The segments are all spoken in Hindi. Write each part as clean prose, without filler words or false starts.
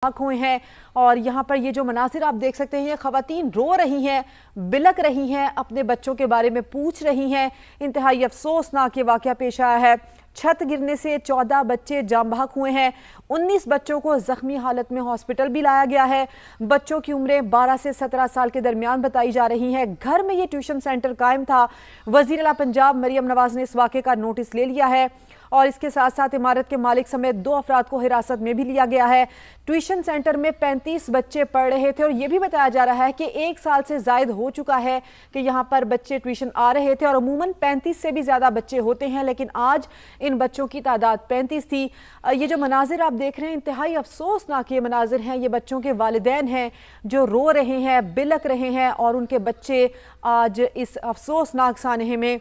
हुए हैं। और यहाँ पर ये जो मनासिर आप देख सकते हैं, ये खवातीन रो रही हैं, बिलक रही हैं, अपने बच्चों के बारे में पूछ रही हैं। इंतहाई अफसोसनाक ये वाक़या पेश आया है। छत गिरने से 14 बच्चे जाम बहक हुए हैं। 19 बच्चों को जख्मी हालत में हॉस्पिटल भी लाया गया है। बच्चों की उम्रें 12 से 17 साल के दरमियान बताई जा रही हैं। घर में ये ट्यूशन सेंटर कायम था। वज़ीर आला पंजाब मरियम नवाज ने इस वाक़े का नोटिस ले लिया है और इसके साथ साथ इमारत के मालिक समेत 2 अफराद को हिरासत में भी लिया गया है। ट्यूशन सेंटर में 35 बच्चे पढ़ रहे थे और यह भी बताया जा रहा है कि 1 साल से जायद हो चुका है कि यहाँ पर बच्चे ट्यूशन आ रहे थे और अमूमन 35 से भी ज़्यादा बच्चे होते हैं, लेकिन आज इन बच्चों की तादाद 35 थी। ये जो मनाजिर आप देख रहे हैं, इंतहाई अफसोसनाक ये मनाजिर हैं। ये बच्चों के वालिदैन हैं जो रो रहे हैं, बिलक रहे हैं और उनके बच्चे आज इस अफसोसनाक सानहे में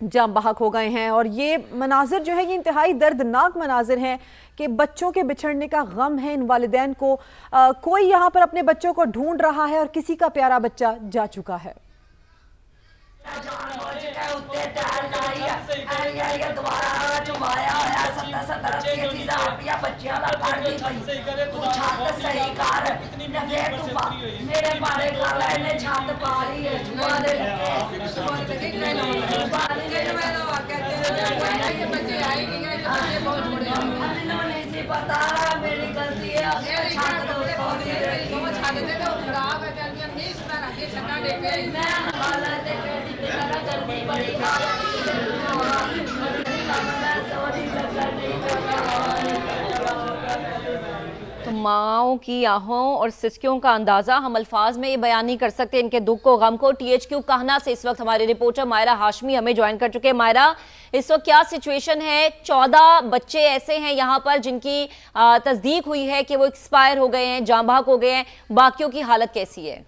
जाम बहक हो गए हैं। और ये मनाजिर जो है, ये इंतहाई दर्दनाक मनाजिर हैं कि बच्चों के बिछड़ने का गम है इन वालिदैन को। कोई यहाँ पर अपने बच्चों को ढूंढ रहा है और किसी का प्यारा बच्चा जा चुका है। मेरी गलती है। तो माओं की आहों और सिसकियों का अंदाज़ा हम अल्फाज में ये बयान नहीं कर सकते, इनके दुख को, गम को। THQ कान्हा से इस वक्त हमारे रिपोर्टर मायरा हाशमी हमें ज्वाइन कर चुके हैं। मायरा, इस वक्त क्या सिचुएशन है? 14 बच्चे ऐसे हैं यहाँ पर जिनकी तस्दीक हुई है कि वो एक्सपायर हो गए हैं, जाम बहक हो गए हैं। बाकियों की हालत कैसी है?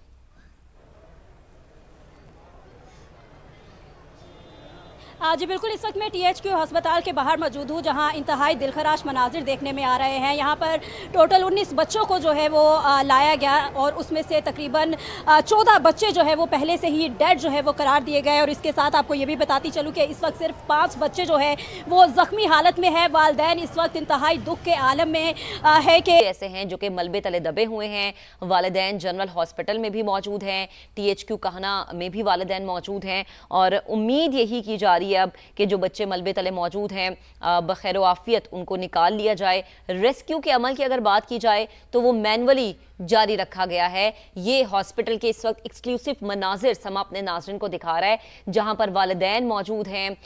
जी बिल्कुल, इस वक्त मैं THQ अस्पताल के बाहर मौजूद हूँ, जहाँ इंतहाई दिलखराश मनाजिर देखने में आ रहे हैं। यहाँ पर टोटल 19 बच्चों को जो है वो लाया गया और उसमें से तकरीबन 14 बच्चे जो है वो पहले से ही डेड जो है वो करार दिए गए। और इसके साथ आपको ये भी बताती चलूँ कि इस वक्त सिर्फ 5 बच्चे जो है वो ज़ख्मी हालत में है। वालिदैन इस वक्त इंतहाई दुख के आलम में है कि ऐसे हैं जो कि मलबे तले दबे हुए हैं। वालिदैन जनरल हॉस्पिटल में भी मौजूद हैं, THQ कान्हा में भी वालिदैन मौजूद हैं और उम्मीद यही की जा रही है अब कि जो बच्चे मलबे तले मौजूद हैं बखैर आफियत उनको निकाल लिया जाए। रेस्क्यू के अमल की अगर बात की जाए तो वो मैनुअली जारी रखा गया है। ये हॉस्पिटल के इस वक्त एक्सक्लूसिव मनाजिर समा अपने नाज़रीन को दिखा रहा है, जहां पर वालिदैन मौजूद हैं,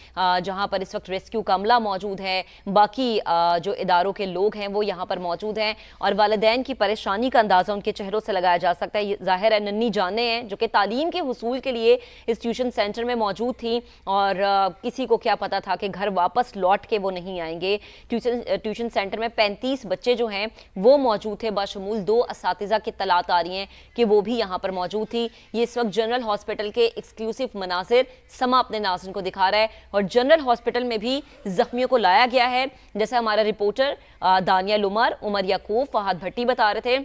जहां पर इस वक्त रेस्क्यू का अमला मौजूद है, बाकी जो इदारों के लोग हैं वो यहाँ पर मौजूद हैं। और वालिदैन की परेशानी का अंदाज़ा उनके चेहरों से लगाया जा सकता है। ज़ाहिर है नन्ही जानें हैं जो कि तालीम के हुसूल के लिए इस ट्यूशन सेंटर में मौजूद थी और किसी को क्या पता था कि घर वापस लौट के वो नहीं आएंगे। ट्यूशन सेंटर में 35 बच्चे जो हैं वो मौजूद थे, बाशमूल 2 असातिज़ा की तलात आ रही हैं कि वो भी यहाँ पर मौजूद थी। ये इस वक्त जनरल हॉस्पिटल के एक्सक्लूसिव मनासिर समा अपने नाज़रीन को दिखा रहा है और जनरल हॉस्पिटल में भी जख्मियों को लाया गया है। जैसे हमारा रिपोर्टर दानिया उमर, उमर याकूब, फहद भट्टी बता रहे थे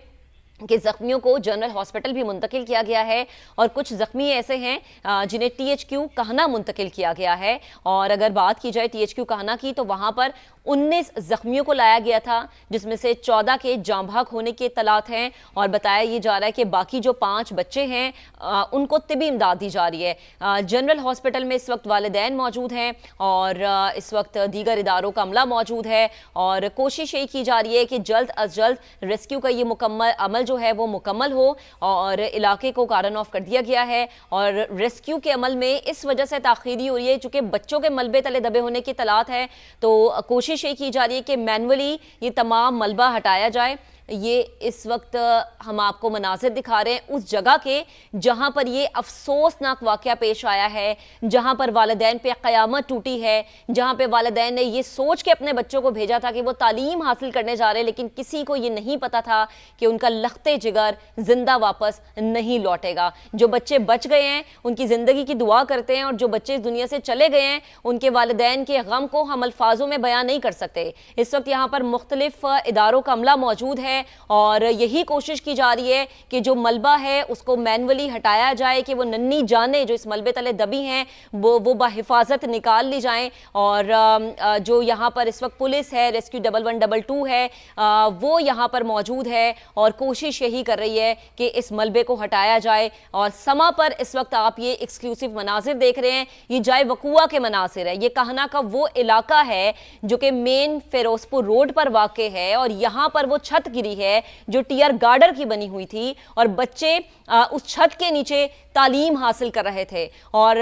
कि जख्मियों को जनरल हॉस्पिटल भी मुंतकिल किया गया है और कुछ जख्मी ऐसे हैं जिन्हें THQ कान्हा मुंतकिल किया गया है। और अगर बात की जाए THQ कान्हा की तो वहाँ पर 19 जख्मियों को लाया गया था, जिसमें से 14 के जाम बहक होने के इत्तलात हैं और बताया ये जा रहा है कि बाकी जो 5 बच्चे हैं उनको तिबी इमदाद दी जा रही है। जनरल हॉस्पिटल में इस वक्त वालिदैन मौजूद हैं और इस वक्त दीगर इदारों का अमला मौजूद है और कोशिश यही की जा रही है कि जल्द अज जल्द रेस्क्यू का ये मुकम्मल अमल जो है वो मुकम्मल हो। और इलाके को कार्डन ऑफ कर दिया गया है और रेस्क्यू के अमल में इस वजह से ताखीरी हो रही है चूंकि बच्चों के मलबे तले दबे होने की तलात है, तो कोशिश ये की जा रही है कि मैनुअली ये तमाम मलबा हटाया जाए। ये इस वक्त हम आपको मनाजिर दिखा रहे हैं उस जगह के जहां पर ये अफसोसनाक वाकया पेश आया है, जहां पर वालिदैन पे क़यामत टूटी है, जहां पे वालिदैन ने ये सोच के अपने बच्चों को भेजा था कि वो तालीम हासिल करने जा रहे हैं, लेकिन किसी को ये नहीं पता था कि उनका लख्ते जिगर जिंदा वापस नहीं लौटेगा। जो बच्चे बच गए हैं उनकी ज़िंदगी की दुआ करते हैं और जो बच्चे इस दुनिया से चले गए हैं उनके वालिदैन के गम को हम अल्फाजों में बयान नहीं कर सकते। इस वक्त यहाँ पर मुख्तलिफ इदारों का अमला मौजूद है है और यही कोशिश की जा रही है कि जो मलबा है उसको मैनुअली हटाया जाए, कि वो नन्ही जानें जो इस मलबे तले दबी हैं वो बाहिफाजत निकाल ली जाएं। और जो यहाँ पर इस वक्त पुलिस है, रेस्क्यू 1122 है, वो यहाँ पर मौजूद है और कोशिश यही कर रही है कि इस मलबे को हटाया जाए। और समा पर इस वक्त आप ये एक्सक्लूसिव मनाजिर देख रहे हैं, ये जाए वकुआ के मनाजिर है। ये कहना का वो इलाका है जो कि मेन फिरोजपुर रोड पर वाक़ है और यहाँ पर वो छत गिरी है जो टीयर गार्डर की बनी हुई थी और बच्चे उस छत के नीचे तालीम हासिल कर रहे थे और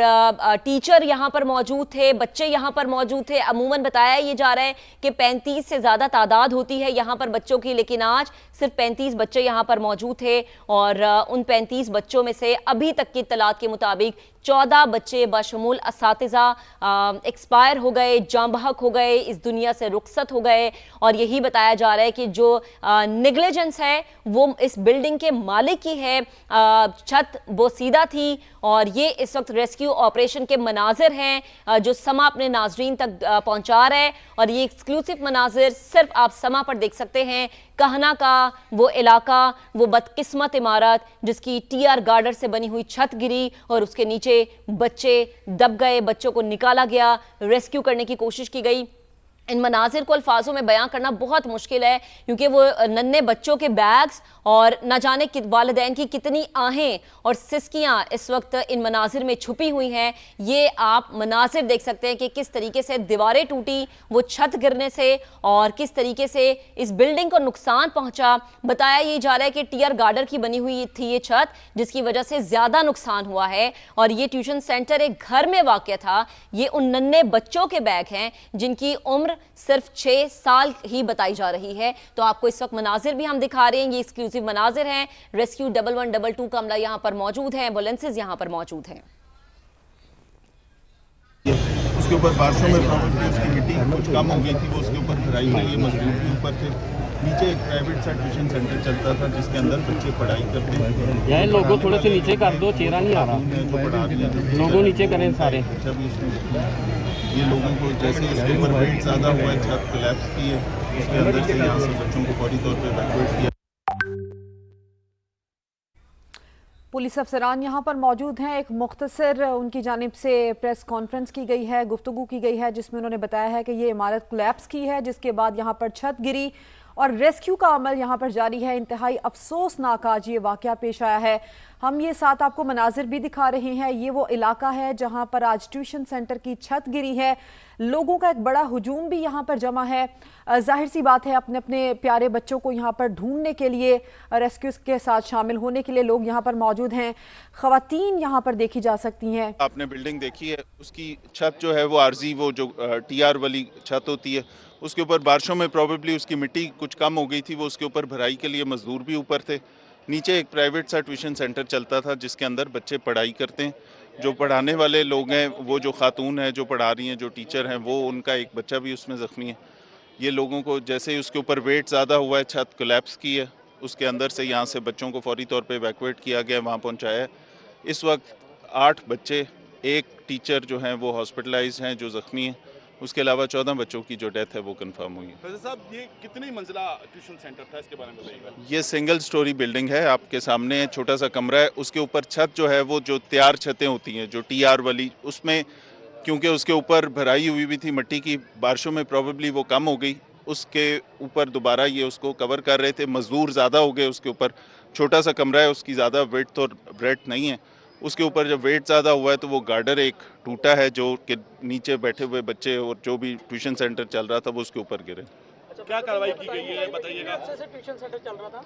टीचर यहाँ पर मौजूद थे, बच्चे यहाँ पर मौजूद थे। अमूमन बताया ये जा रहा है कि 35 से ज़्यादा तादाद होती है यहाँ पर बच्चों की, लेकिन आज सिर्फ 35 बच्चे यहाँ पर मौजूद थे और उन 35 बच्चों में से अभी तक की इत्तलात के मुताबिक 14 बच्चे बशमूल असातिज़ा एक्सपायर हो गए, जाँ बहक हो गए, इस दुनिया से रुखसत हो गए। और यही बताया जा रहा है कि जो नेग्लिजेंस है वो इस बिल्डिंग के मालिक की है। छत बोसीदा थी और ये इस वक्त रेस्क्यू ऑपरेशन के मनाजिर हैं जो समा अपने नाजरीन तक पहुंचा रहा है। और ये एक्सक्लूसिव मनाजिर सिर्फ आप समा पर देख सकते हैं। कहना का वो इलाका, वो बदकिस्मत इमारत जिसकी टीआर गार्डर से बनी हुई छत गिरी और उसके नीचे बच्चे दब गए, बच्चों को निकाला गया, रेस्क्यू करने की कोशिश की गई। इन मनाजिर को अल्फाजों में बयां करना बहुत मुश्किल है क्योंकि वो नन्हे बच्चों के बैग्स और न जाने वालिदैन की कितनी आहें और सिसकियां इस वक्त इन मनाजिर में छुपी हुई हैं। ये आप मनाजिर देख सकते हैं कि किस तरीके से दीवारें टूटी वो छत गिरने से और किस तरीके से इस बिल्डिंग को नुकसान पहुंचा। बताया ये जा रहा है कि टीयर गार्डर की बनी हुई थी ये छत, जिसकी वजह से ज़्यादा नुकसान हुआ है। और ये ट्यूशन सेंटर एक घर में वाक़ था। ये उन नन्हे बच्चों के बैग हैं जिनकी उम्र सिर्फ 6 साल ही बताई जा रही है। तो आपको इस वक्त मनाजिर भी हम दिखा रहे हैं, ये एक्सक्लूसिव मनाजिर हैं। रेस्क्यू 1122 का अमला यहाँ पर मौजूद है, एम्बुलेंसेज यहाँ पर मौजूद हैं। उसके ऊपर बारिशों में प्रॉब्लम उसकी मिट्टी कुछ कम हो गई थी, वो उसके ऊपर भराई के लिए मजबूर के ऊपर थे। नीचे एक प्राइवेट सा ट्यूशन सेंटर चलता था जिसके अंदर बच्चे पढ़ाई करते हैं। यार लोगों थोड़े से नीचे कर दो, चेहरा नहीं आ रहा। जो पढ़ा रही है लोगों नीचे करें सारे। ये लोगों को जैसे इसके ऊपर वेट ज़्यादा हुआ है, छत कोलैप्स की है, उसके अंदर से यहाँ से बच्चों को फौरी तौर पर इवैक्यूएट किया। पुलिस अफसरान यहाँ पर मौजूद हैं। एक मुख्तसर उनकी जानिब से प्रेस कॉन्फ्रेंस की गई है, गुफ्तगू की गई है, जिसमें उन्होंने बताया है कि ये इमारत कोलैप्स की है, जिसके बाद यहाँ पर छत गिरी और रेस्क्यू का अमल यहाँ पर जारी है। इंतहाई अफसोसनाक आज ये वाक़या पेश आया है। हम ये साथ आपको मनाजिर भी दिखा रहे हैं। ये वो इलाका है जहाँ पर आज ट्यूशन सेंटर की छत गिरी है। लोगों का एक बड़ा हुजूम भी यहाँ पर जमा है। जाहिर सी बात है, अपने अपने प्यारे बच्चों को यहाँ पर ढूंढने के लिए, रेस्क्यू के साथ शामिल होने के लिए लोग यहाँ पर मौजूद हैं। ख़वातीन यहाँ पर देखी जा सकती हैं। आपने बिल्डिंग देखी है, उसकी छत जो है वो आर्जी, वो जो टीआर वाली छत होती है, उसके ऊपर बारिशों में प्रॉबेबली उसकी मिट्टी कुछ कम हो गई थी, वो उसके ऊपर भराई के लिए मजदूर भी ऊपर थे। नीचे एक प्राइवेट सा ट्यूशन सेंटर चलता था जिसके अंदर बच्चे पढ़ाई करते हैं। जो पढ़ाने वाले लोग हैं, वो जो खातून है जो पढ़ा रही हैं, जो टीचर हैं, वो उनका एक बच्चा भी उसमें ज़ख्मी है। ये लोगों को जैसे ही उसके ऊपर वेट ज़्यादा हुआ है, छत कोलैप्स की है, उसके अंदर से यहाँ से बच्चों को फौरी तौर पे इवैक्यूएट किया गया, वहाँ पहुँचाया है। इस वक्त 8 बच्चे, एक टीचर जो हैं वो हॉस्पिटलाइज हैं जो ज़ख्मी हैं, उसके अलावा 14 बच्चों की जो डेथ है वो कंफर्म हुई है। फैज़ल साहब, ये कितनी मंजिला ट्यूशन सेंटर था, इसके बारे में बताइएगा। ये सिंगल स्टोरी बिल्डिंग है, आपके सामने छोटा सा कमरा है, उसके ऊपर छत जो है वो जो तैयार छतें होती हैं जो टीआर वाली, उसमें क्योंकि उसके ऊपर भराई हुई भी थी मिट्टी की, बारिशों में प्रॉबेबली वो कम हो गई, उसके ऊपर दोबारा ये उसको कवर कर रहे थे। मजदूर ज़्यादा हो गए, उसके ऊपर छोटा सा कमरा है, उसकी ज़्यादा वेट और ब्रेथ नहीं है। उसके ऊपर जब वेट ज़्यादा हुआ है तो वो गार्डर एक टूटा है जो कि नीचे बैठे हुए बच्चे और जो भी ट्यूशन सेंटर चल रहा था वो उसके ऊपर गिरे। क्या कार्रवाई की गई है बताइएगा। ट्यूशन सेंटर चल रहा था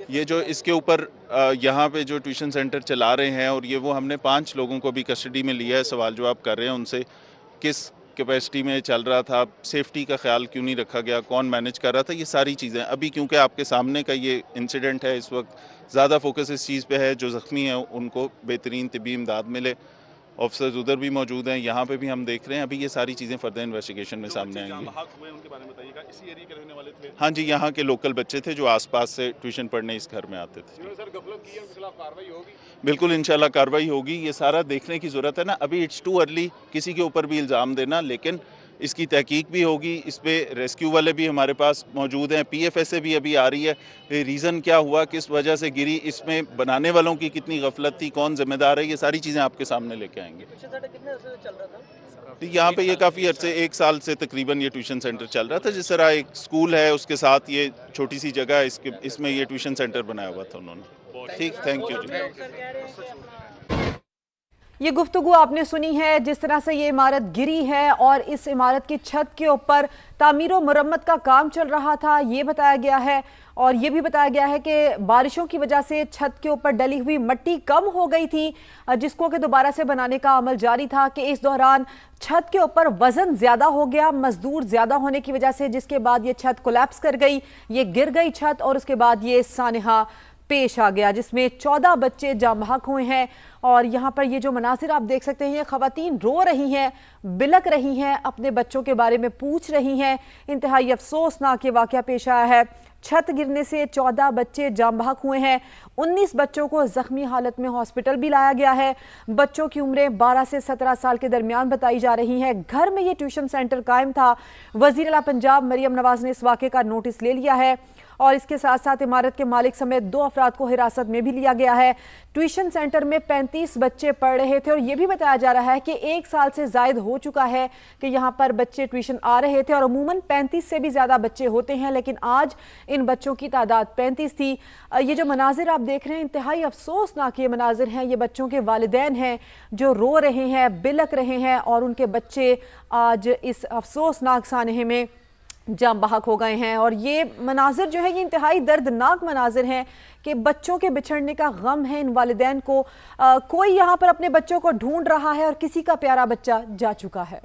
ये जो इसके ऊपर यहाँ पे जो ट्यूशन सेंटर चला रहे हैं, और ये वो हमने 5 लोगों को भी कस्टडी में लिया है, सवाल जवाब कर रहे हैं उनसे, किस कैपेसिटी में चल रहा था, सेफ्टी का ख्याल क्यों नहीं रखा गया, कौन मैनेज कर रहा था, ये सारी चीज़ें अभी क्योंकि आपके सामने का ये इंसिडेंट है, इस वक्त ज़्यादा फोकस इस चीज़ पे है जो ज़ख्मी है उनको बेहतरीन तिब्बी इमदाद मिले। ऑफिसर्स उधर भी मौजूद हैं, यहाँ पे भी हम देख रहे हैं। अभी ये सारी चीज़ें फर्दर इन्वेस्टिगेशन में सामने आएंगी। उनके बारे में बताइएगा, इसी एरिया के रहने वाले थे। हाँ जी, यहाँ के लोकल बच्चे थे जो आसपास से ट्यूशन पढ़ने इस घर में आते थे। सर, गफलत की है, उनके खिलाफ कार्रवाई होगी? बिल्कुल इंशाल्लाह कार्रवाई होगी। ये सारा देखने की ज़रूरत है ना, अभी इट्स टू अर्ली किसी के ऊपर भी इल्ज़ाम देना, लेकिन इसकी तहकीक भी होगी। इस पे रेस्क्यू वाले भी हमारे पास मौजूद हैं, PFSA भी अभी आ रही है। रीज़न क्या हुआ, किस वजह से गिरी, इसमें बनाने वालों की कितनी गफलत थी, कौन जिम्मेदार है, ये सारी चीज़ें आपके सामने लेके आएंगे। कितने अर्से से चल रहा था? तो यहाँ पे ये काफ़ी अर्से, 1 साल से तकरीबन ये ट्यूशन सेंटर चल रहा था। जिस तरह एक स्कूल है उसके साथ ये छोटी सी जगह है, इसमें ये ट्यूशन सेंटर बनाया हुआ था उन्होंने। ठीक, थैंक यू जी। ये गुफ्तगू आपने सुनी है, जिस तरह से ये इमारत गिरी है और इस इमारत की छत के ऊपर तामीर व मुरम्मत का काम चल रहा था, ये बताया गया है। और ये भी बताया गया है कि बारिशों की वजह से छत के ऊपर डली हुई मिट्टी कम हो गई थी, जिसको कि दोबारा से बनाने का अमल जारी था कि इस दौरान छत के ऊपर वजन ज्यादा हो गया, मजदूर ज्यादा होने की वजह से, जिसके बाद ये छत कोलैप्स कर गई, ये गिर गई छत और उसके बाद ये सानहा पेश आ गया, जिसमें 14 बच्चे जाम बहक हुए हैं। और यहाँ पर ये जो मनासिर आप देख सकते हैं, ये खवातीन रो रही हैं, बिलक रही हैं, अपने बच्चों के बारे में पूछ रही हैं। इंतहाई अफसोसनाक ये वाक़या पेश आया है। छत गिरने से 14 बच्चे जाम बहक हुए हैं। 19 बच्चों को जख्मी हालत में हॉस्पिटल भी लाया गया है। बच्चों की उम्रें 12 से 17 साल के दरमियान बताई जा रही हैं। घर में ये ट्यूशन सेंटर कायम था। वज़ीर आला पंजाब मरियम नवाज ने इस वाक़े का नोटिस ले लिया है और इसके साथ साथ इमारत के मालिक समेत 2 अफराद को हिरासत में भी लिया गया है। ट्यूशन सेंटर में 35 बच्चे पढ़ रहे थे और यह भी बताया जा रहा है कि 1 साल से जायद हो चुका है कि यहाँ पर बच्चे ट्यूशन आ रहे थे और अमूमन 35 से भी ज़्यादा बच्चे होते हैं, लेकिन आज इन बच्चों की तादाद 35 थी। ये जो मनाजिर आप देख रहे हैं, इंतहाई अफसोसनाक ये मनाजिर हैं। ये बच्चों के वालिदैन हैं जो रो रहे हैं, बिलक रहे हैं और उनके बच्चे आज इस अफसोसनाक सानहे में जाम बहक हो गए हैं। और ये मनाजिर जो है, ये इंतहाई दर्दनाक मनाजिर हैं कि बच्चों के बिछड़ने का गम है इन वालिदैन को। कोई यहाँ पर अपने बच्चों को ढूंढ रहा है और किसी का प्यारा बच्चा जा चुका है।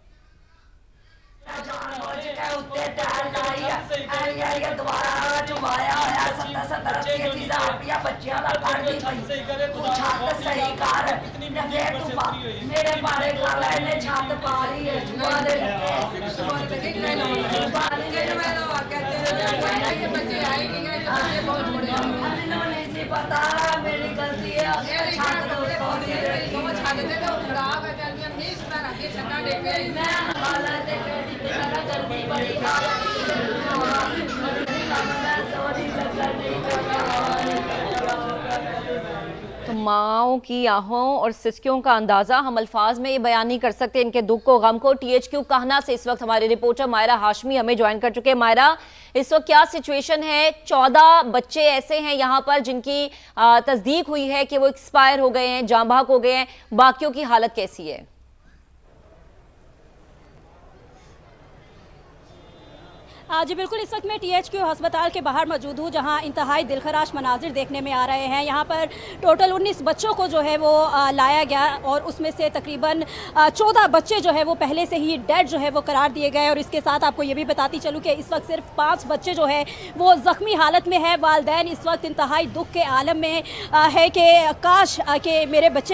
तो माओं की आहों और सिसकियों का अंदाजा हम अल्फाज में ये बयान नहीं कर सकते, इनके दुख को, गम को। THQ कहना से इस वक्त हमारे रिपोर्टर मायरा हाशमी हमें ज्वाइन कर चुके हैं। मायरा, इस वक्त क्या सिचुएशन है? 14 बच्चे ऐसे हैं यहाँ पर जिनकी तस्दीक हुई है कि वो एक्सपायर हो गए हैं, जाम बहक हो गए हैं, बाकियों की हालत कैसी है? जी बिल्कुल, इस वक्त मैं THQ अस्पताल के बाहर मौजूद हूँ, जहाँ इंतहाई दिलखराश मनाजिर देखने में आ रहे हैं। यहाँ पर टोटल 19 बच्चों को जो है वो लाया गया और उसमें से तकरीबन 14 बच्चे जो है वो पहले से ही डेड जो है वो करार दिए गए। और इसके साथ आपको ये भी बताती चलूँ कि इस वक्त सिर्फ 5 बच्चे जो है वो ज़ख्मी हालत में है। वालिदैन इस वक्त इंतहाई दुख के आलम में है कि काश कि मेरे बच्चे